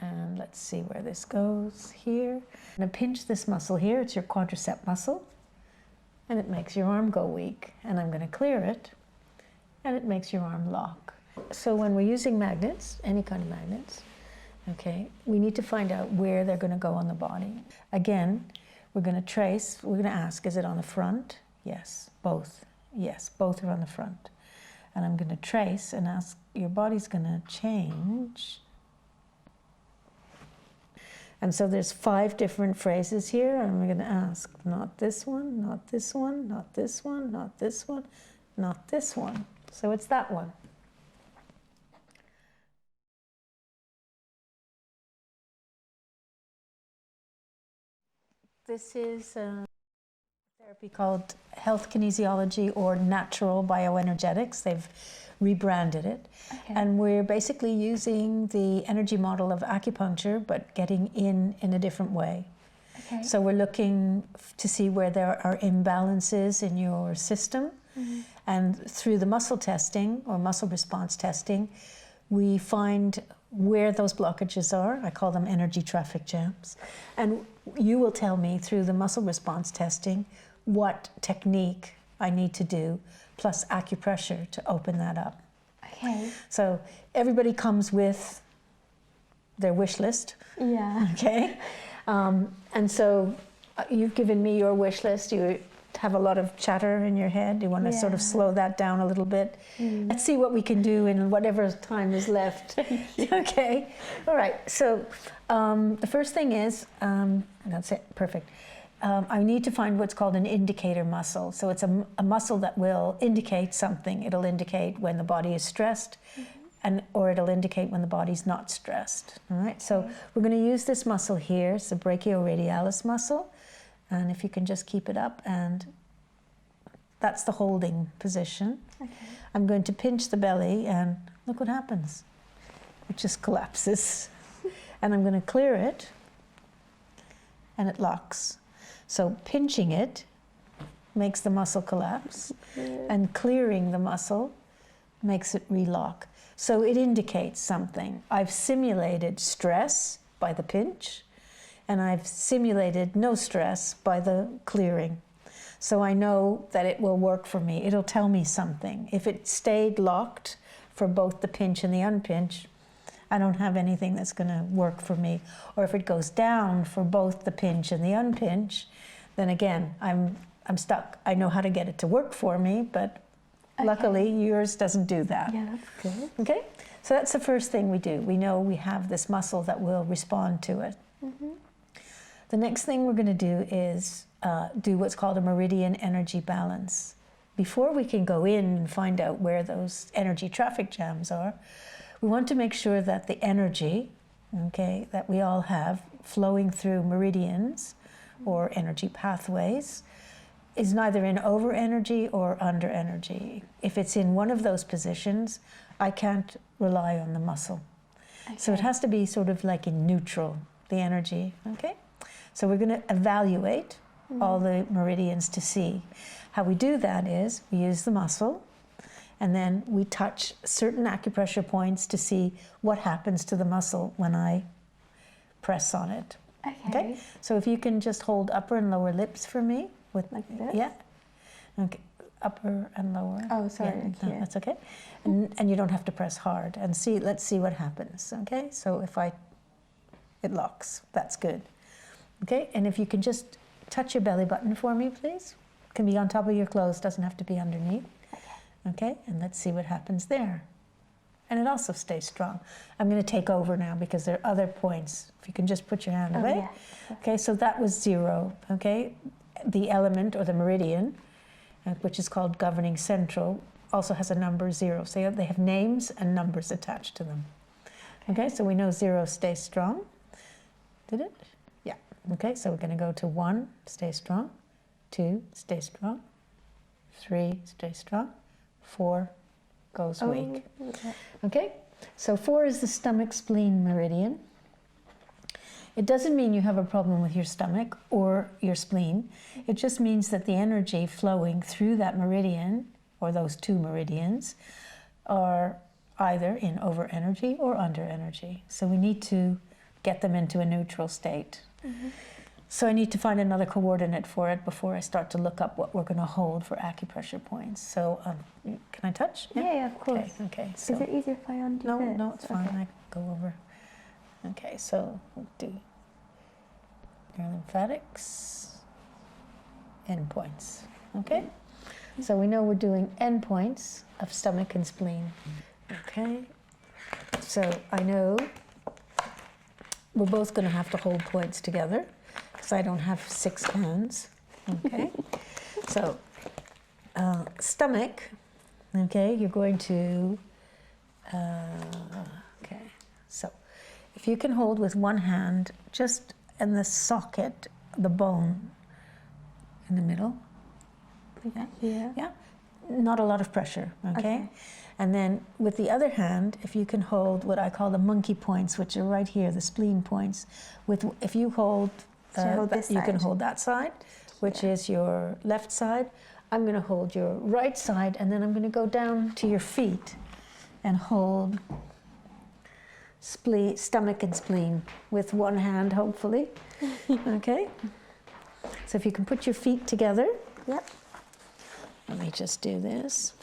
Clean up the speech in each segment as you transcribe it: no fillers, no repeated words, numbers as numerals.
And let's see where this goes here. I'm going to pinch this muscle here. It's your quadricep muscle. And it makes your arm go weak. And I'm going to clear it. And it makes your arm lock. So when we're using magnets, any kind of magnets, okay, we need to find out where they're going to go on the body. Again, we're going to trace, we're going to ask, is it on the front? Yes. Both. Yes, both are on the front. And I'm going to trace and ask, your body's going to change. And so there's 5 different phrases here, and I'm going to ask, not this one, not this one, not this one, not this one, not this one. So it's that one. This is a therapy called Health Kinesiology or Natural Bioenergetics. They've rebranded it. Okay. And we're basically using the energy model of acupuncture, but getting in a different way. Okay. So we're looking to see where there are imbalances in your system. Mm-hmm. And through the muscle testing or muscle response testing, we find where those blockages are. I call them energy traffic jams. And you will tell me through the muscle response testing what technique I need to do, plus acupressure to open that up. Okay. So everybody comes with their wish list. Yeah. Okay. And so you've given me your wish list. You have a lot of chatter in your head. You want to sort of slow that down a little bit. Mm. Let's see what we can do in whatever time is left. Okay. All right. So the first thing is, that's it. Perfect. I need to find what's called an indicator muscle. So it's a muscle that will indicate something. It'll indicate when the body is stressed, mm-hmm. or it'll indicate when the body's not stressed. All right. So we're going to use this muscle here. It's the brachioradialis muscle. And if you can just keep it up, and that's the holding position. Okay. I'm going to pinch the belly, and look what happens. It just collapses. And I'm going to clear it, and it locks. So pinching it makes the muscle collapse, and clearing the muscle makes it relock. So it indicates something. I've simulated stress by the pinch, and I've simulated no stress by the clearing. So I know that it will work for me. It'll tell me something. If it stayed locked for both the pinch and the unpinch, I don't have anything that's going to work for me. Or if it goes down for both the pinch and the unpinch, then again, I'm stuck. I know how to get it to work for me, but luckily yours doesn't do that. Yeah, that's good. Okay, so that's the first thing we do. We know we have this muscle that will respond to it. Mm-hmm. The next thing we're going to do is do what's called a meridian energy balance. Before we can go in and find out where those energy traffic jams are, we want to make sure that the energy, okay, that we all have flowing through meridians or energy pathways is neither in over energy or under energy. If it's in one of those positions, I can't rely on the muscle. Okay. So it has to be sort of like in neutral, the energy, okay? So we're going to evaluate all the meridians to see. How we do that is we use the muscle, and then we touch certain acupressure points to see what happens to the muscle when I press on it. Okay? So if you can just hold upper and lower lips for me. With, like this? Yeah. Okay. Upper and lower. Oh, sorry. Yeah, no, that's okay. And you don't have to press hard. And see, let's see what happens. Okay? So if it locks. That's good. Okay? And if you can just touch your belly button for me, please. It can be on top of your clothes, doesn't have to be underneath. Okay? And let's see what happens there. And it also stays strong. I'm going to take over now because there are other points. If you can just put your hand away. Yeah. Okay, so that was 0. Okay? The element or the meridian, which is called governing central, also has a number 0. So they have names and numbers attached to them. Okay, so we know 0 stays strong. Did it? Yeah. Okay, so we're going to go to 1, stay strong. 2, stay strong. 3, stay strong. 4, goes weak. Okay, so 4 is the stomach spleen meridian. It doesn't mean you have a problem with your stomach or your spleen. It just means that the energy flowing through that meridian, or those 2 meridians, are either in over energy or under energy. So we need to get them into a neutral state. So I need to find another coordinate for it before I start to look up what we're going to hold for acupressure points. So can I touch? Yeah, of course. Okay. So is it easier if I undo this? No, it's fine. I go over. Okay, so we'll do your lymphatics, endpoints. Okay? So we know we're doing endpoints of stomach and spleen. Okay? So I know we're both going to have to hold points together because I don't have 6 hands. Okay? So stomach, okay, you're going to, okay, so if you can hold with one hand just in the socket, the bone in the middle. Yeah. Not a lot of pressure, okay? And then with the other hand, if you can hold what I call the monkey points, which are right here, the spleen points, if you hold, you can hold that side, which is your left side. I'm going to hold your right side, and then I'm going to go down to your feet and hold stomach and spleen with one hand, hopefully. Okay? So if you can put your feet together. Yep. Let me just do this.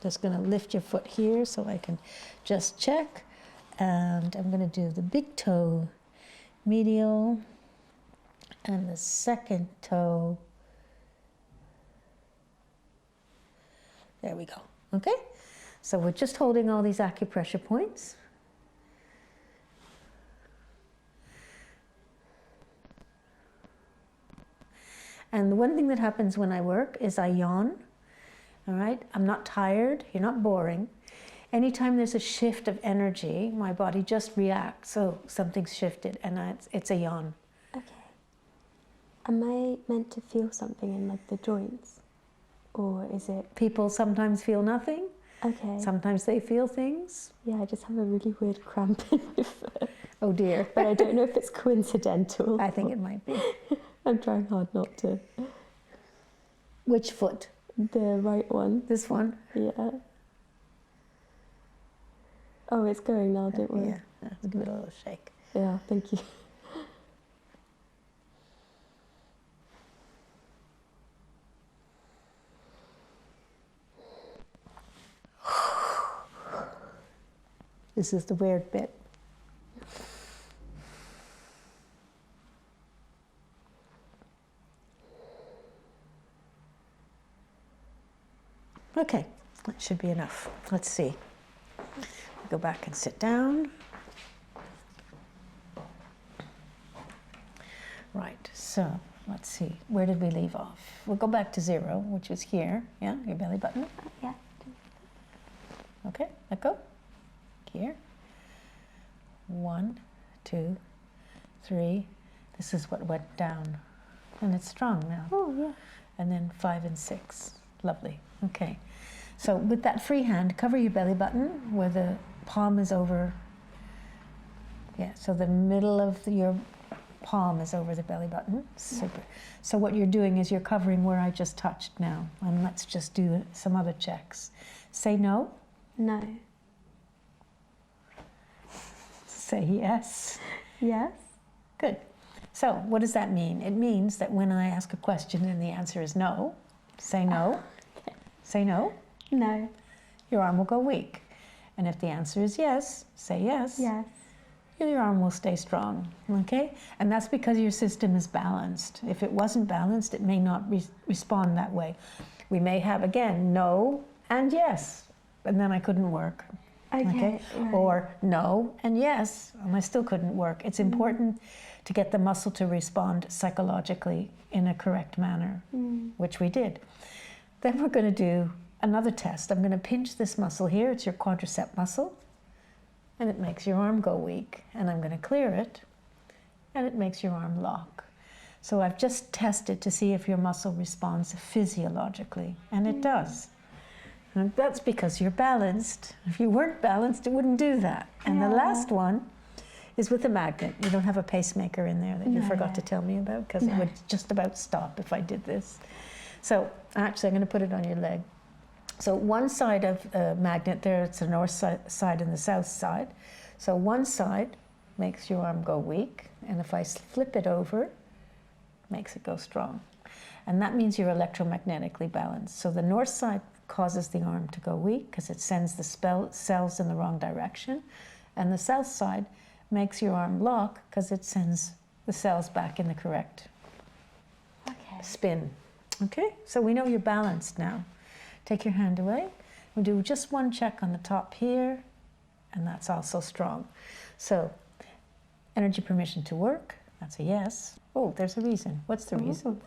Just going to lift your foot here so I can just check. And I'm going to do the big toe medial and the second toe. There we go. Okay? So we're just holding all these acupressure points. And the one thing that happens when I work is I yawn. All right? I'm not tired. You're not boring. Anytime there's a shift of energy, my body just reacts. So something's shifted, and it's a yawn. Okay. Am I meant to feel something in like the joints? Or is it... People sometimes feel nothing. Okay. Sometimes they feel things. Yeah, I just have a really weird cramp in my foot. Oh dear. But I don't know if it's coincidental. I think it might be. I'm trying hard not to. Which foot? The right one. This one? Yeah. Oh, it's going now, don't worry. Yeah, let's give it a little shake. Yeah, thank you. This is the weird bit. Okay, that should be enough. Let's see. Go back and sit down. Right, so let's see. Where did we leave off? We'll go back to 0, which was here. Yeah, your belly button. Yeah. Okay, let go. Here. 1, 2, 3. This is what went down. And it's strong now. Oh, yeah. And then 5 and 6. Lovely. Okay. So with that free hand, cover your belly button where the palm is over. Yeah, so the middle of your palm is over the belly button. Super. So what you're doing is you're covering where I just touched now. And let's just do some other checks. Say no. No. Say yes. Yes. Good. So what does that mean? It means that when I ask a question and the answer is no, say no. Okay. Say no. No. Your arm will go weak. And if the answer is yes, say yes. Yes. Your arm will stay strong, okay? And that's because your system is balanced. If it wasn't balanced, it may not respond that way. We may have, again, no and yes, and then I couldn't work. Okay. Right. Or no and yes, and I still couldn't work. It's important to get the muscle to respond psychologically in a correct manner, which we did. Then we're going to do another test. I'm going to pinch this muscle here. It's your quadricep muscle, and it makes your arm go weak. And I'm going to clear it, and it makes your arm lock. So I've just tested to see if your muscle responds physiologically, and it does. And that's because you're balanced. If you weren't balanced, it wouldn't do that. And the last one is with a magnet. You don't have a pacemaker in there that you forgot to tell me about, because it would just about stop if I did this. So actually, I'm going to put it on your leg. So one side of the magnet there, it's the north side and the south side. So one side makes your arm go weak, and if I flip it over, makes it go strong. And that means you're electromagnetically balanced. So the north side causes the arm to go weak because it sends the cells in the wrong direction, and the south side makes your arm lock because it sends the cells back in the correct spin. Okay, so we know you're balanced now. Take your hand away. We'll do just one check on the top here, and that's also strong. So, energy permission to work, that's a yes. Oh, there's a reason. What's the reason?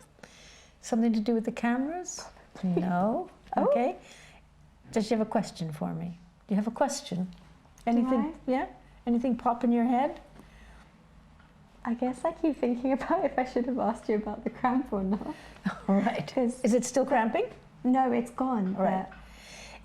Something to do with the cameras? No. Okay. Does you have a question for me? Do you have a question? Anything? Yeah? Anything pop in your head? I guess I keep thinking about if I should have asked you about the cramp or not. All right. Is it still cramping? No, it's gone. All right.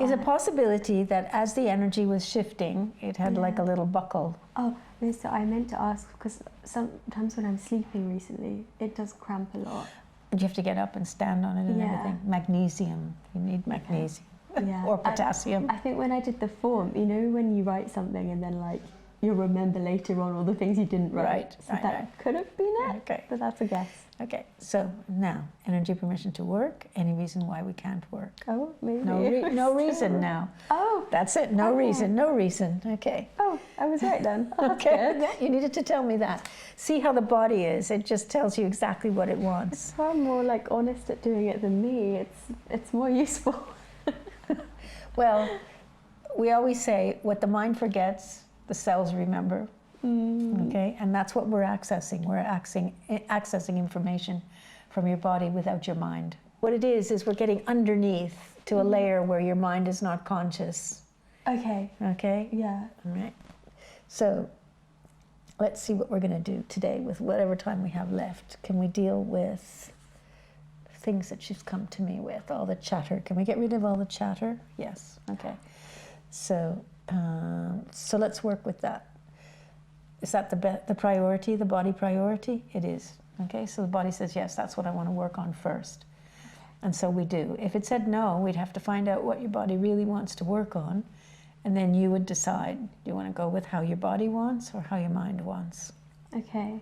Is a possibility that as the energy was shifting, it had like a little buckle? Oh, no, so I meant to ask because sometimes when I'm sleeping recently, it does cramp a lot. You have to get up and stand on it and everything. Magnesium. You need magnesium. Yeah. Or potassium. I think when I did the form, you know, when you write something and then like you'll remember later on all the things you didn't write. Right. So that could have been it. Okay. But that's a guess. Okay. So now, energy permission to work. Any reason why we can't work? Oh, maybe. No reason now. Oh. That's it. No reason. No reason. Okay. Oh, I was right then. Oh, Okay. Yeah, you needed to tell me that. See how the body is. It just tells you exactly what it wants. It's far more like honest at doing it than me. It's more useful. Well, we always say what the mind forgets, the cells remember. Okay, and that's what we're accessing. We're accessing information from your body without your mind. What it is we're getting underneath to a layer where your mind is not conscious. Okay. Okay? Yeah. All right. So let's see what we're going to do today with whatever time we have left. Can we deal with things that she's come to me with, all the chatter? Can we get rid of all the chatter? Yes. Okay. So let's work with that. Is that the priority, the body priority? It is. Okay, so the body says, yes, that's what I want to work on first. And so we do. If it said no, we'd have to find out what your body really wants to work on, and then you would decide, do you want to go with how your body wants or how your mind wants? Okay.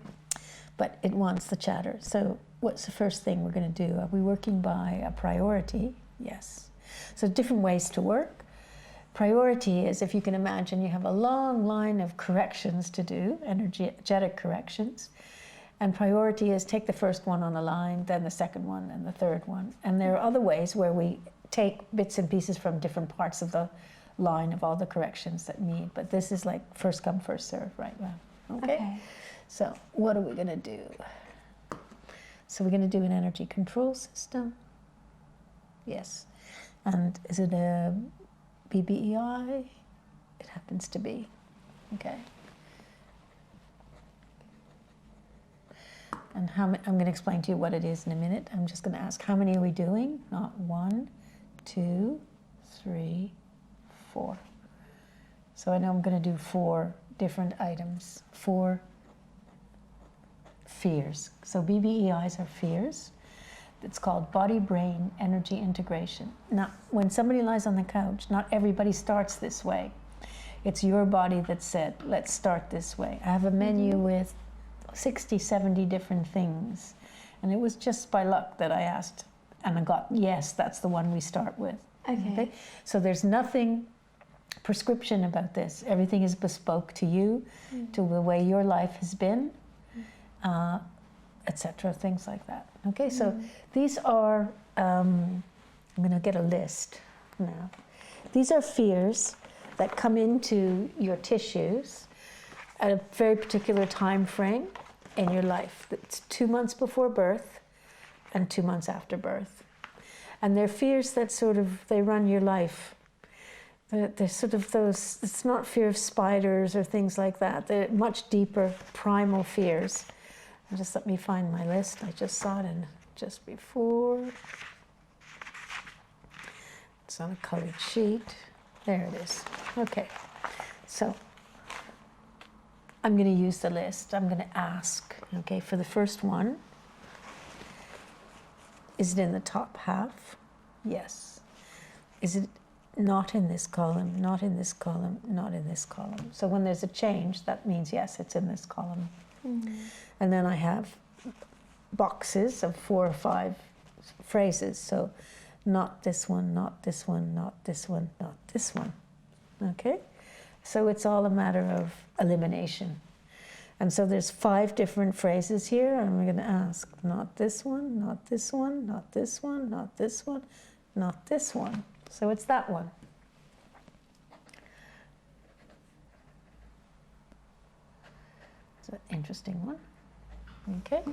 But it wants the chatter. So what's the first thing we're going to do? Are we working by a priority? Yes. So different ways to work. Priority is, if you can imagine, you have a long line of corrections to do, energetic corrections. And priority is take the first one on the line, then the second one, and the third one. And there are other ways where we take bits and pieces from different parts of the line of all the corrections that need. But this is like first come, first serve right now. Okay? So what are we going to do? So we're going to do an energy control system. Yes. And is it a BBEI? It happens to be. Okay. And I'm going to explain to you what it is in a minute. I'm just going to ask, how many are we doing? Not 1, 2, 3, 4. So I know I'm going to do 4 different items, 4 fears. So BBEIs are fears. It's called body-brain energy integration. Now, when somebody lies on the couch, not everybody starts this way. It's your body that said, let's start this way. I have a menu with 60, 70 different things. And it was just by luck that I asked, and I got, yes, that's the one we start with. Okay? So there's nothing prescription about this. Everything is bespoke to you, to the way your life has been, etc., things like that. Okay, so these are, I'm going to get a list now. These are fears that come into your tissues at a very particular time frame in your life. It's 2 months before birth and 2 months after birth. And they're fears that sort of, they run your life. They're sort of those, it's not fear of spiders or things like that. They're much deeper, primal fears. Just let me find my list. I just saw it in just before. It's on a colored sheet. There it is. Okay. So I'm going to use the list. I'm going to ask, okay, for the first one, is it in the top half? Yes. Is it not in this column, not in this column, not in this column. So when there's a change, that means yes, it's in this column. And then I have boxes of 4 or 5 phrases. So not this one, not this one, not this one, not this one. Okay? So it's all a matter of elimination. And so there's 5 different phrases here, and we're going to ask not this one, not this one, not this one, not this one, not this one. So it's that one. It's an interesting one. Okay,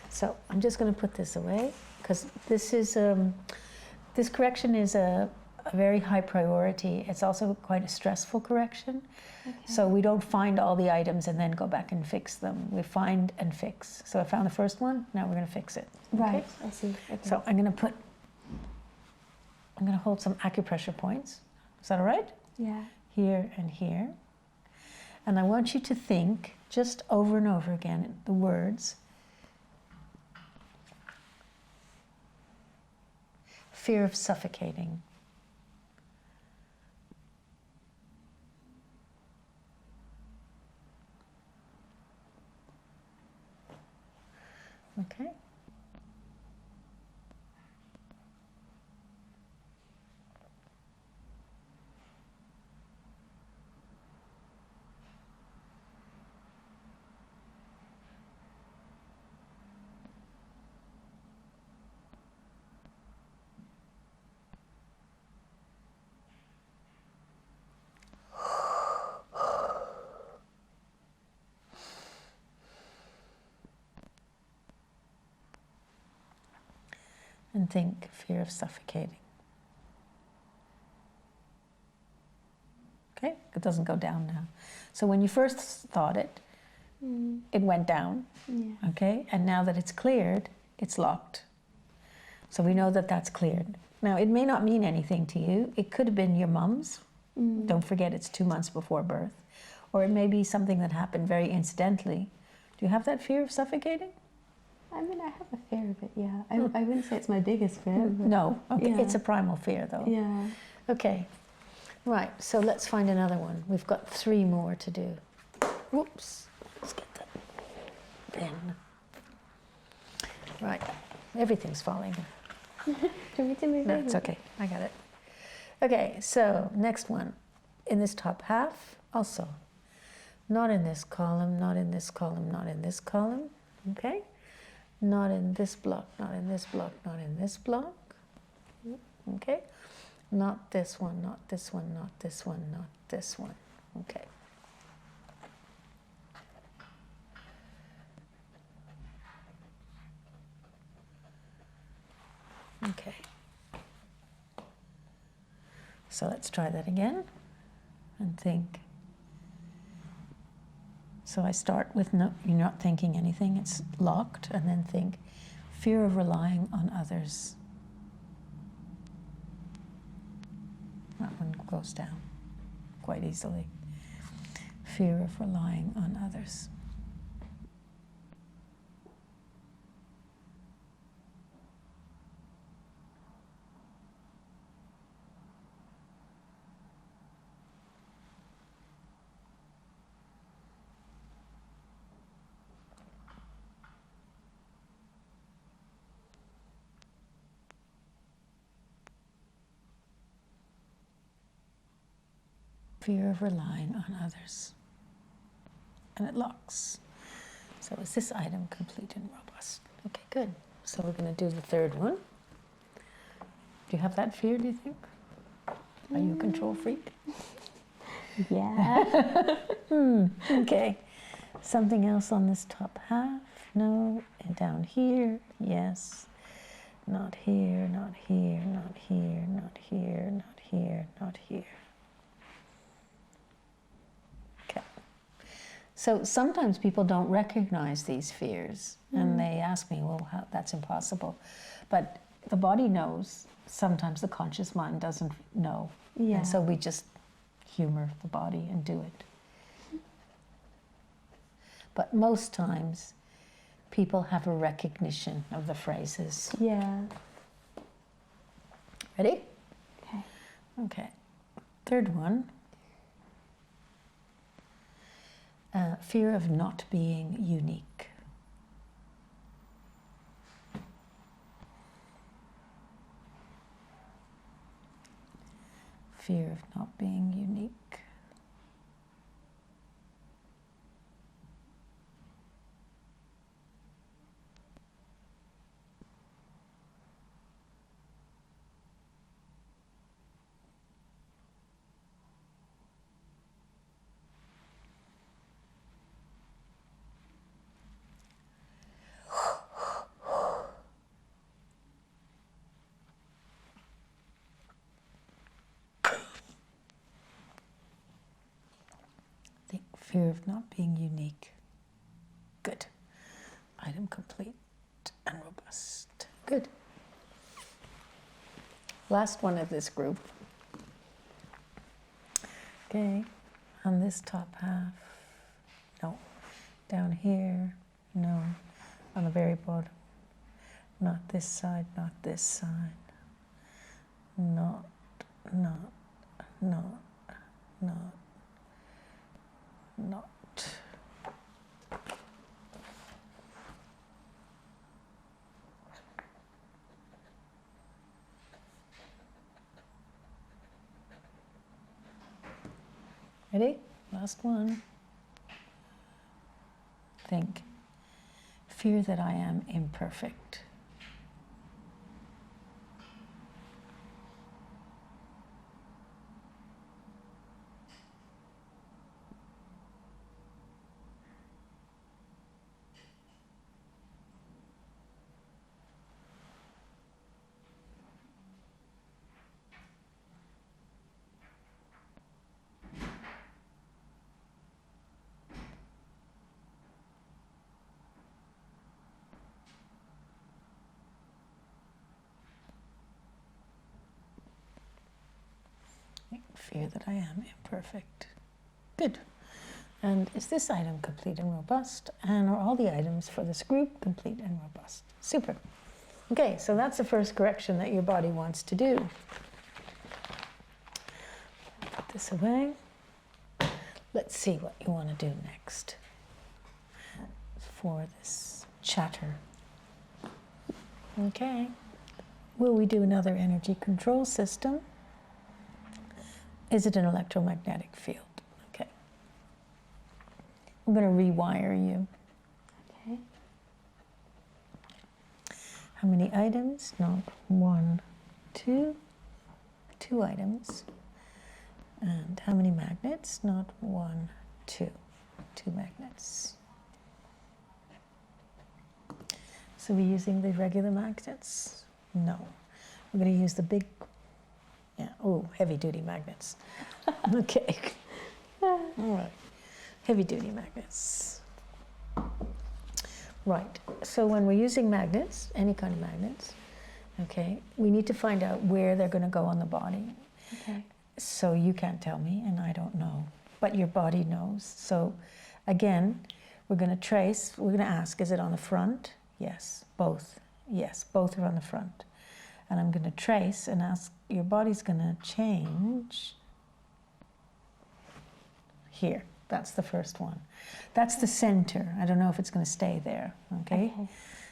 so I'm just going to put this away because this is this correction is a very high priority. It's also quite a stressful correction. Okay. So we don't find all the items and then go back and fix them. We find and fix. So I found the first one. Now we're going to fix it. Right. Okay? I see. Okay. So I'm going to hold some acupressure points. Is that all right? Yeah. Here and here. And I want you to think just over and over again the words fear of suffocating. Okay. And think fear of suffocating. Okay, it doesn't go down now. So when you first thought it, it went down. Yeah. Okay, and now that it's cleared, it's locked. So we know that that's cleared. Now it may not mean anything to you. It could have been your mum's. Don't forget it's 2 months before birth. Or it may be something that happened very incidentally. Do you have that fear of suffocating? I mean, I have a fear of it, yeah. I wouldn't say it's my biggest fear. But No, okay. Yeah. It's a primal fear though. Yeah. Okay, right, so let's find another one. We've got 3 more to do. Whoops, let's get that pen. Right, everything's falling. Do you want me to move No, over? it's okay, I got it. Okay, so next one. In this top half, also. Not in this column, not in this column, not in this column, okay? Not in this block, not in this block, not in this block. Okay? Not this one, not this one, not this one, not this one. Okay. Okay. So let's try that again and think. So I start with no, you're not thinking anything, it's locked, and then think fear of relying on others. That one goes down quite easily. Fear of relying on others. Fear of relying on others. And it locks. So is this item complete and robust? Okay, good. So we're going to do the 3rd one. Do you have that fear, do you think? Are you a control freak? Yeah. Okay. Something else on this top half? No. And down here? Yes. Not here, not here, not here, not here, not here, not here. So sometimes people don't recognize these fears and they ask me, well, that's impossible. But the body knows, sometimes the conscious mind doesn't know. Yeah. And so we just humor the body and do it. But most times people have a recognition of the phrases. Yeah. Ready? Okay. Okay. Third one. Fear of not being unique. Fear of not being unique. Fear of not being unique. Good. Item complete and robust. Good. Last one of this group. Okay, on this top half, no. Down here, no. On the very bottom, not this side, not this side. Not. Ready? Last one. Think. Fear that I am imperfect. Fear that I am imperfect. Good. And is this item complete and robust? And are all the items for this group complete and robust? Super. Okay, so that's the first correction that your body wants to do. Put this away. Let's see what you want to do next for this chatter. Okay. Will we do another energy control system? Is it an electromagnetic field? Okay. I'm going to rewire you. Okay. How many items? Not one, two. Two items. And how many magnets? Not one, two. Two magnets. So we're using the regular magnets? No. We're going to use the big, heavy duty magnets. Okay. All right. Heavy duty magnets. Right. So when we're using magnets, any kind of magnets, okay, we need to find out where they're going to go on the body. Okay. So you can't tell me, and I don't know, but your body knows. So again, we're going to trace, we're going to ask, is it on the front? Yes. Both. Yes, both are on the front. And I'm going to trace and ask, your body's going to change here. That's the first one. That's the center. I don't know if it's going to stay there. Okay?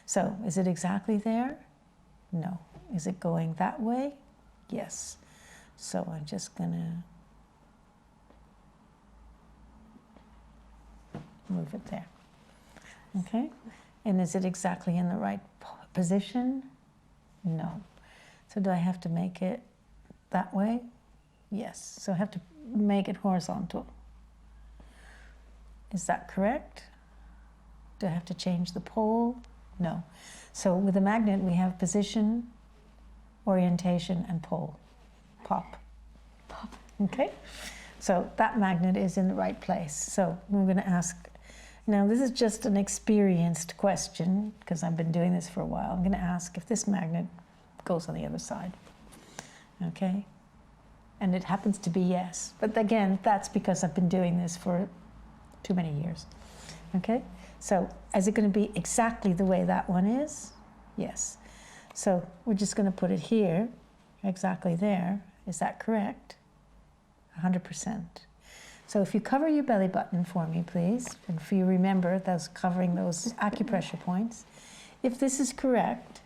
So is it exactly there? No. Is it going that way? Yes. So I'm just going to move it there. Okay? And is it exactly in the right position? No. So do I have to make it that way? Yes. So I have to make it horizontal. Is that correct? Do I have to change the pole? No. So with a magnet, we have position, orientation, and pole. Pop. Pop. Okay? So that magnet is in the right place. So we're going to ask, now this is just an experienced question, because I've been doing this for a while. I'm going to ask if this magnet goes on the other side. Okay? And it happens to be yes. But again, that's because I've been doing this for too many years. Okay? So is it going to be exactly the way that one is? Yes. So we're just going to put it here, exactly there, Is that correct? 100%. So if you cover your belly button for me, please, and if you remember those covering those acupressure points, if this is correct,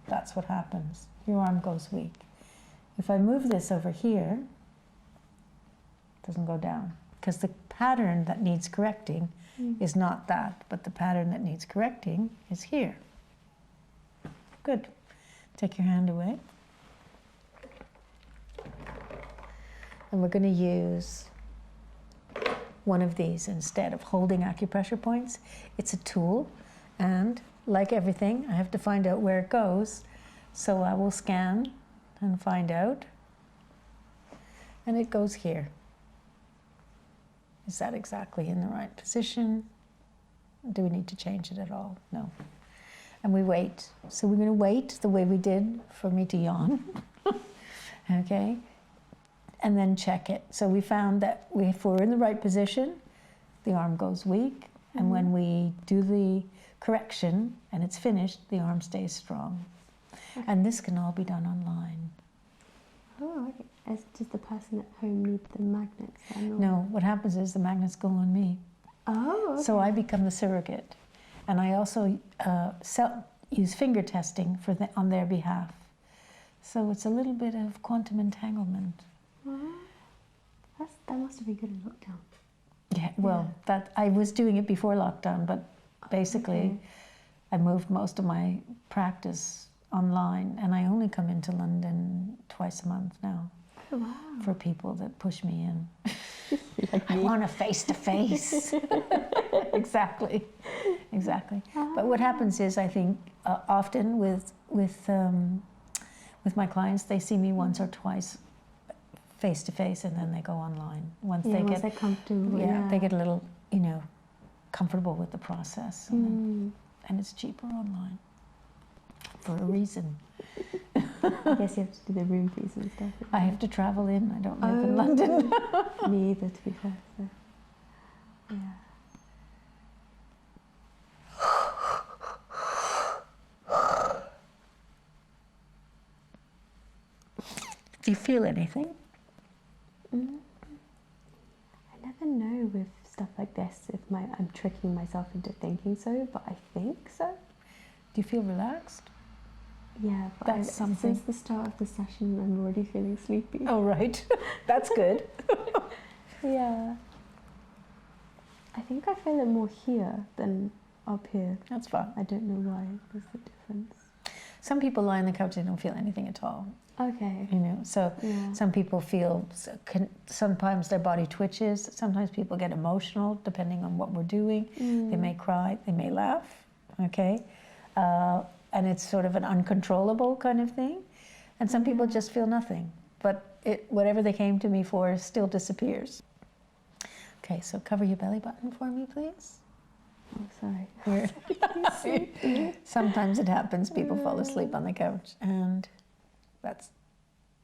that's what happens. Your arm goes weak. If I move this over here, it doesn't go down, because the pattern that needs correcting is not that, but the pattern that needs correcting is here. Good. Take your hand away. And we're going to use one of these instead of holding acupressure points. It's a tool, and like everything, I have to find out where it goes. So I will scan and find out. And it goes here. Is that exactly in the right position? Do we need to change it at all? No. And we wait. So we're going to wait the way we did for me to yawn. Okay? And then check it. So we found that if we're in the right position, the arm goes weak. And when we do the correction and it's finished, the arm stays strong. Okay. And this can all be done online. Oh, okay. Does the person at home need the magnets then? Or? No, what happens is the magnets go on me. Oh, okay. So I become the surrogate. And I also use finger testing on their behalf. So it's a little bit of quantum entanglement. That must have been good in lockdown. Yeah, well, that I was doing it before lockdown, but basically I moved most of my practice online, and I only come into London twice a month now. Oh, wow. For people that push me in. Like I want a face-to-face. Exactly. But what happens is, I think, often with my clients, they see me once or twice face-to-face, and then they go online. Once they get comfortable. They get a little, comfortable with the process, and it's cheaper online for a reason. I guess you have to do the room fees and stuff. I have to travel in. I don't live in London. Me either, to be fair. So. Yeah. Do you feel anything? I never know with stuff like this if I'm tricking myself into thinking so, but I think so. Do you feel relaxed? Yeah, but that's something. Since the start of the session, I'm already feeling sleepy. Oh, right. That's good. Yeah. I think I feel it more here than up here. That's fine. I don't know why. There's the difference. Some people lie on the couch and don't feel anything at all. Okay. So some people feel, sometimes their body twitches. Sometimes people get emotional depending on what we're doing. They may cry, they may laugh, okay? And it's sort of an uncontrollable kind of thing. And some people just feel nothing. But whatever they came to me for still disappears. Okay, so cover your belly button for me, please. Oh, sorry. Sometimes it happens, people fall asleep on the couch, and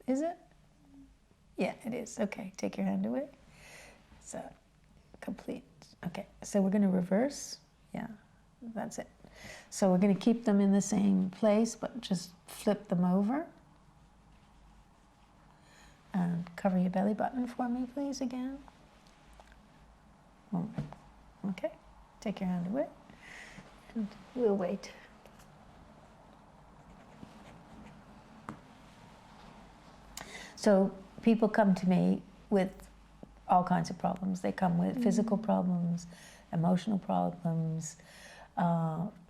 is it? Yeah, it is. Okay, take your hand away. So, complete. Okay, so we're going to reverse. Yeah, that's it. So we're going to keep them in the same place, but just flip them over. And cover your belly button for me, please, again. Okay, take your hand away, and we'll wait. So people come to me with all kinds of problems. They come with physical problems, emotional problems,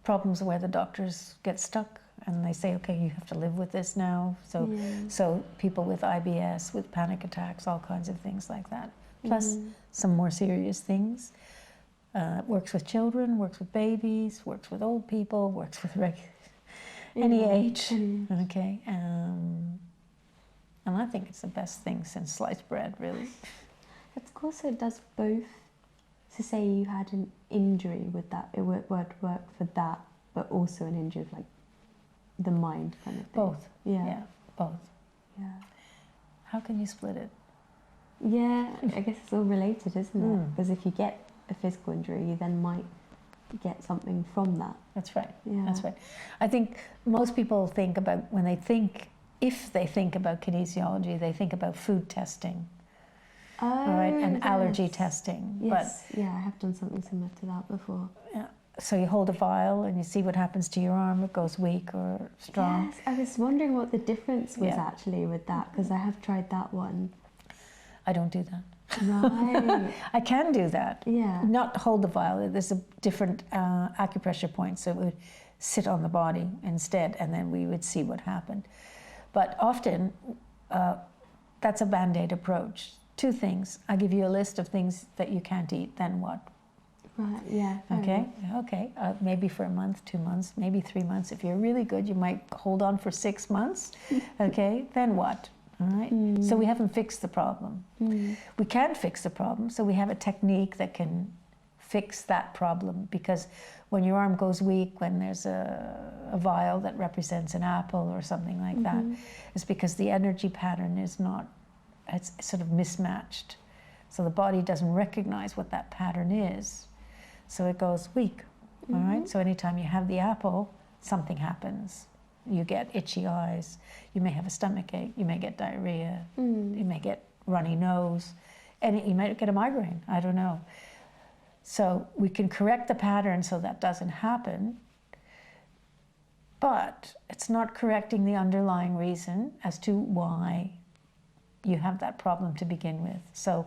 problems where the doctors get stuck and they say, okay, you have to live with this now. So people with IBS, with panic attacks, all kinds of things like that. Plus some more serious things. Works with children, works with babies, works with old people, works with any age. Okay. And I think it's the best thing since sliced bread, really. Of course, it does both. So say you had an injury with that, it would work for that, but also an injury of like the mind kind of thing. Both. Yeah, both. Yeah. How can you split it? Yeah, I guess it's all related, isn't it? Because if you get a physical injury, you then might get something from that. That's right. Yeah. That's right. I think most people think about, when they think if they think about kinesiology, they think about food testing, Oh, all right, and yes. allergy testing. Yes, yeah, I have done something similar to that before. But, yeah, so you hold a vial and you see what happens to your arm. It goes weak or strong. Yes, I was wondering what the difference was Yeah. actually with that, because I have tried that one. I don't do that. Right. I can do that. Yeah. Not hold the vial. There's a different acupressure point, so it would sit on the body instead, and then we would see what happened. But often, that's a Band-Aid approach. Two things. I give you a list of things that you can't eat, then what? Right, yeah. fair Okay, enough. okay. Maybe for a month, 2 months, maybe 3 months. If you're really good, you might hold on for 6 months. Okay, then what? All right. So we haven't fixed the problem. We can't fix the problem, so we have a technique that can fix that problem, because when your arm goes weak, when there's a vial that represents an apple or something like that, it's because the energy pattern is not, it's sort of mismatched. So the body doesn't recognize what that pattern is. So it goes weak, all right? So anytime you have the apple, something happens. You get itchy eyes, you may have a stomach ache, you may get diarrhea, you may get runny nose, and you might get a migraine, I don't know. So we can correct the pattern so that doesn't happen, but it's not correcting the underlying reason as to why you have that problem to begin with. So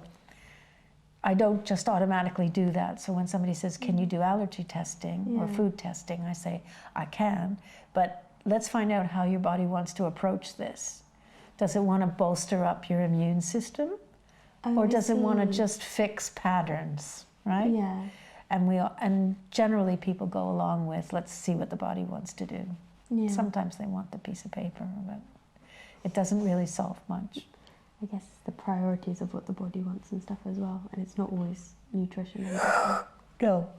I don't just automatically do that. So when somebody says, can you do allergy testing or food testing? I say, I can, but let's find out how your body wants to approach this. Does it want to bolster up your immune system? Or does it want to just fix patterns, right? Yeah. And generally people go along with, let's see what the body wants to do. Yeah. Sometimes they want the piece of paper, but it doesn't really solve much. I guess the priorities of what the body wants and stuff as well, and it's not always nutrition. No.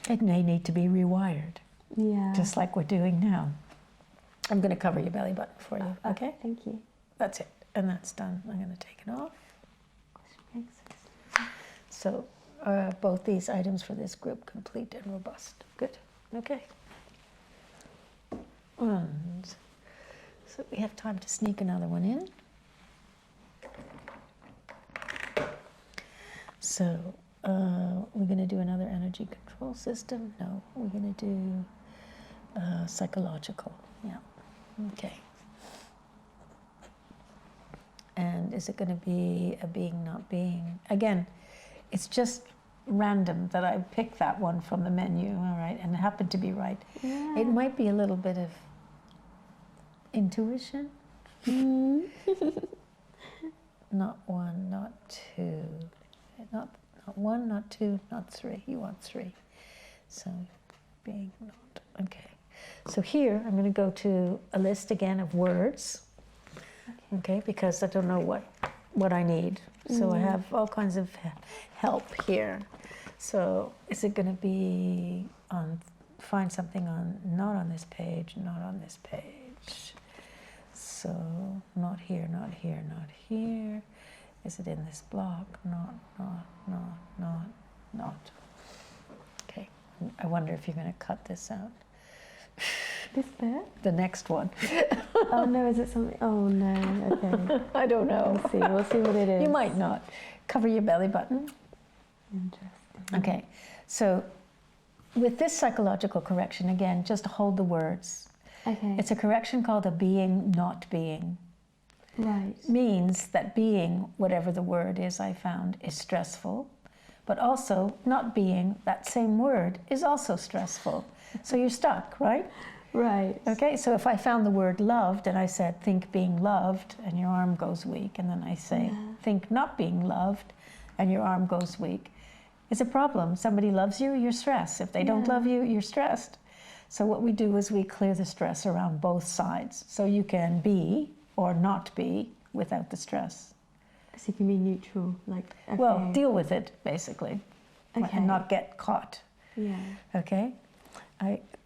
It may need to be rewired, Yeah. just like we're doing now. I'm going to cover your belly button for you, okay? Thank you. That's it, and that's done. I'm going to take it off. So both these items for this group, complete and robust. Good, okay. And so we have time to sneak another one in. So we're going to do another energy control system. No, we're going to do psychological. Yeah, okay. And is it going to be a being, not being? Again, it's just random that I picked that one from the menu, all right, and it happened to be right. Yeah. It might be a little bit of intuition. Not one, not two, not one, not two, not three. You want three. So being, not, okay. So here I'm going to go to a list again of words, okay, because I don't know what I need. So I have all kinds of help here. So is it going to be on, find something on, not on this page, not on this page. So not here, not here, not here. Is it in this block? Not. Okay, I wonder if you're going to cut this out. This bit? The next one. Oh no, is it something? Oh no, okay. I don't know. We'll see what it is. You might not. Cover your belly button. Interesting. Okay, so with this psychological correction, again, just hold the words. Okay. It's a correction called a being, not being. Right. Means that being, whatever the word is I found, is stressful, but also not being, that same word, is also stressful. So you're stuck, right? Right. Okay, so if I found the word loved and I said, think being loved, and your arm goes weak, and then I say, think not being loved, and your arm goes weak, it's a problem. Somebody loves you, you're stressed. If they don't love you, you're stressed. So what we do is we clear the stress around both sides. So you can be or not be without the stress. So you can be neutral, like, okay. Well, deal with it, basically, and not get caught. Yeah. Okay?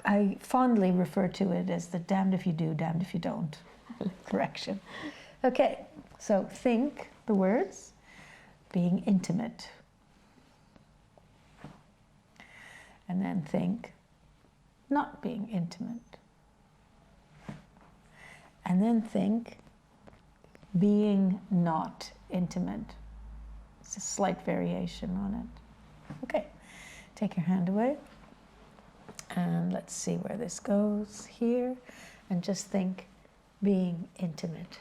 I fondly refer to it as the damned if you do, damned if you don't correction. Okay, so think the words, being intimate. And then think not being intimate. And then think being not intimate. It's a slight variation on it. Okay, take your hand away. And let's see where this goes here. And just think being intimate.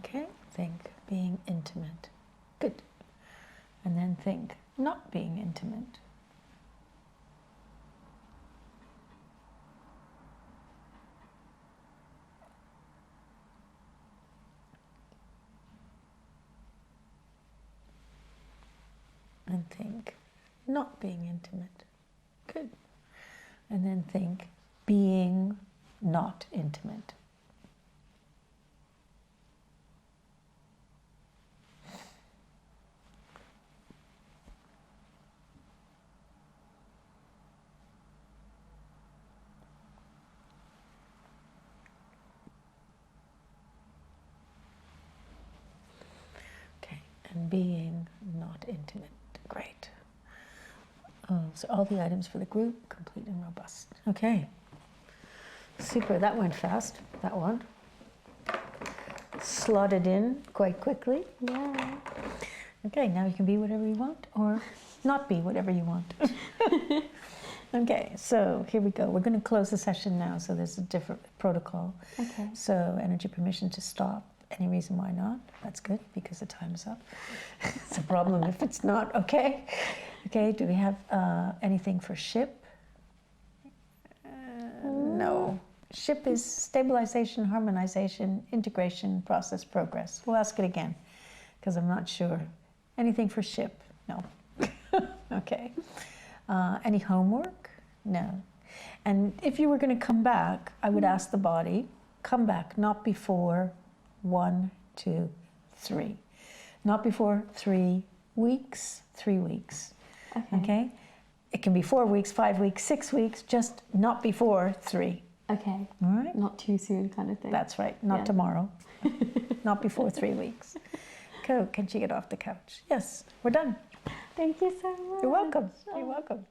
Okay, think being intimate. Good. And then think not being intimate. And think not being intimate. Good. And then think being not intimate. And being not intimate. Great. So all the items for the group, complete and robust. Okay. Super, that went fast, that one. Slotted in quite quickly. Yeah. Okay, now you can be whatever you want or not be whatever you want. Okay, so here we go. We're going to close the session now, so there's a different protocol. Okay. So energy permission to stop. Any reason why not? That's good, because the time is up. It's a problem if it's not, okay? Okay, do we have anything for ship? No. Ship is stabilization, harmonization, integration, process, progress. We'll ask it again, because I'm not sure. Anything for ship? No. Okay. Any homework? No. And if you were going to come back, I would ask the body, come back, not before 1, 2, 3. Not before 3 weeks, 3 weeks. Okay? It can be 4 weeks, 5 weeks, 6 weeks, just not before 3. Okay. All right? Not too soon kind of thing. That's right. Not tomorrow. Not before 3 weeks. Go, can she get off the couch? Yes, we're done. Thank you so much. You're welcome. You're welcome.